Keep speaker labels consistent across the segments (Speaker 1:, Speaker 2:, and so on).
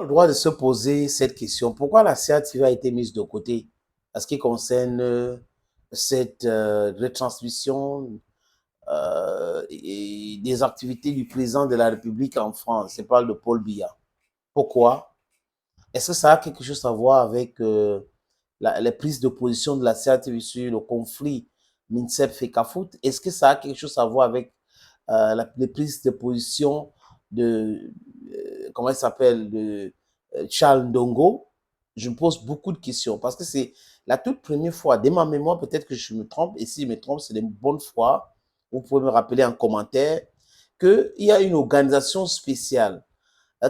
Speaker 1: le droit de se poser cette question. Pourquoi la CRTV a été mise de côté en ce qui concerne cette retransmission et des activités du président de la République en France? Je parle de Paul Biya. Pourquoi? Est-ce que ça a quelque chose à voir avec les prises de position de la CRTV sur le conflit MINSEP-FECAFOOT? Est-ce que ça a quelque chose à voir avec les prises de position de, comment il s'appelle, de Charles Ndongo? Je me pose beaucoup de questions parce que c'est la toute première fois, dès ma mémoire, peut-être que je me trompe, et si je me trompe, c'est de bonne foi, vous pouvez me rappeler en commentaire, qu'il y a une organisation spéciale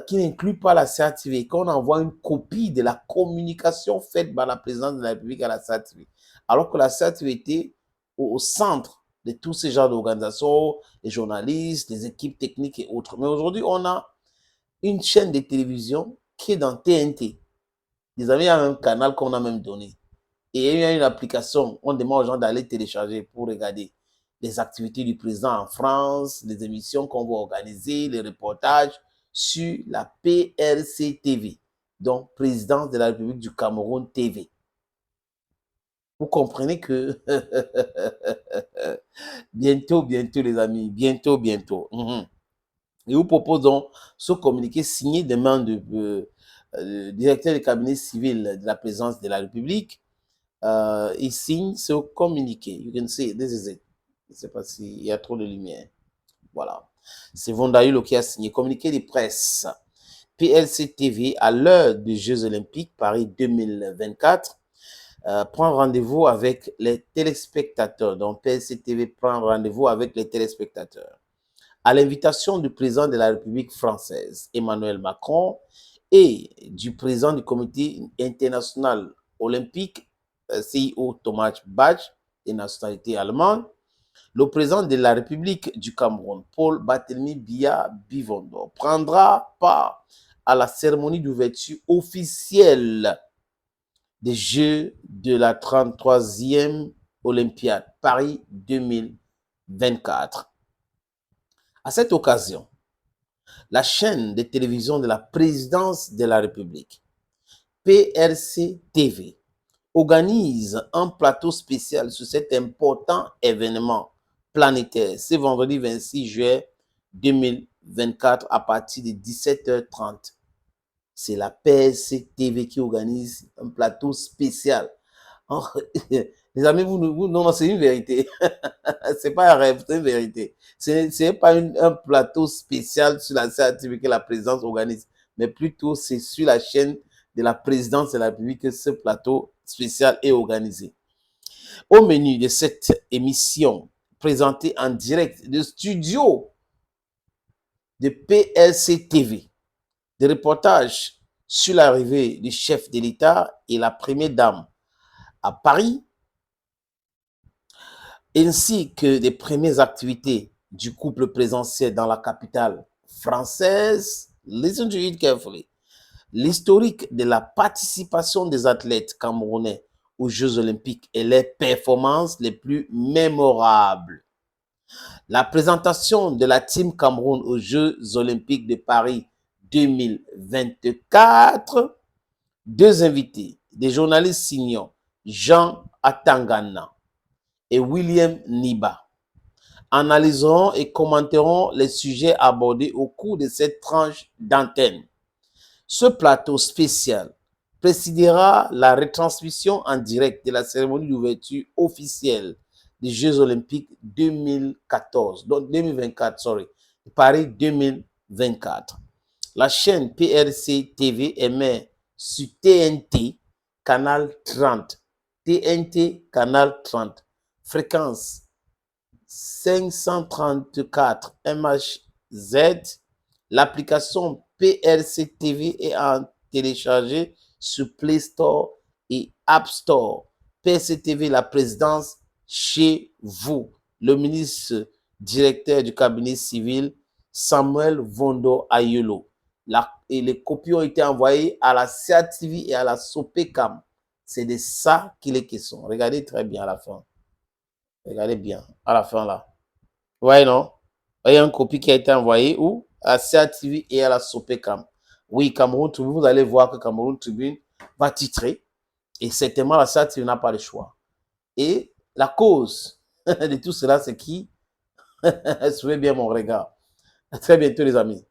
Speaker 1: qui n'inclut pas la CRTV, qu'on envoie une copie de la communication faite par la présidente de la République à la CRTV, alors que la CRTV était au centre de tous ces genres d'organisations, les journalistes, les équipes techniques et autres. Mais aujourd'hui, on a une chaîne de télévision qui est dans TNT. Les amis, il y a un canal qu'on a même donné. Et il y a une application, on demande aux gens d'aller télécharger pour regarder les activités du président en France, les émissions qu'on va organiser, les reportages sur la PRC TV, donc Présidence de la République du Cameroun TV. Vous comprenez que bientôt, bientôt les amis, bientôt, bientôt. Et vous proposons ce communiqué signé des mains du directeur du cabinet civil de la présidence de la République. Il signe ce communiqué. You can see, this is it. Je ne sais pas s'il y a trop de lumière. Voilà. C'est Vondaïlo qui a signé. Communiqué de presse. PLC TV, à l'heure des Jeux Olympiques Paris 2024, prend rendez-vous avec les téléspectateurs. Donc, PLC TV prend rendez-vous avec les téléspectateurs. À l'invitation du président de la République française, Emmanuel Macron, et du président du comité international olympique, CIO Thomas Bach, de nationalité allemande, le président de la République du Cameroun, Paul Barthélemy Biya Bivondo, prendra part à la cérémonie d'ouverture officielle des Jeux de la 33e Olympiade Paris 2024. À cette occasion, la chaîne de télévision de la présidence de la République, PRC TV, organise un plateau spécial sur cet important événement planétaire ce vendredi 26 juillet 2024 à partir de 17h30. C'est la PRC TV qui organise un plateau spécial. Les amis, non, c'est une vérité. C'est pas un rêve, c'est une vérité. C'est pas un plateau spécial sur la CRTV que la présidence organise, mais plutôt c'est sur la chaîne de la présidence de la République que ce plateau spécial est organisé. Au menu de cette émission, présentée en direct de studio de PLC TV, des reportages sur l'arrivée du chef de l'État et la première dame à Paris, ainsi que des premières activités du couple présentiel dans la capitale française. Listen to it carefully. L'historique de la participation des athlètes camerounais aux Jeux Olympiques et les performances les plus mémorables. La présentation de la Team Cameroun aux Jeux Olympiques de Paris 2024. Deux invités, des journalistes signants, Jean Atangana et William Niba, analyseront et commenteront les sujets abordés au cours de cette tranche d'antenne. Ce plateau spécial présidera la retransmission en direct de la cérémonie d'ouverture officielle des Jeux Olympiques 2024, Paris 2024. La chaîne PRC TV émet sur TNT, canal 30. TNT, canal 30. Fréquence 534 MHz. L'application PRC TV est à télécharger sur Play Store et App Store. PRC TV, la présidence chez vous. Le ministre directeur du cabinet civil, Samuel Vondo Ayolo. Et les copies ont été envoyées à la CRTV et à la Sopecam. C'est de ça qu'il est question. Regardez très bien à la fin. Regardez bien à la fin là. Ouais, non? Il y a une copie qui a été envoyée où? À CRTV et à la Sopecam. Oui, Cameroun Tribune, vous allez voir que Cameroun Tribune va titrer. Et certainement, la SATV n'a pas le choix. Et la cause de tout cela, c'est qui? Suivez bien mon regard. À très bientôt, les amis.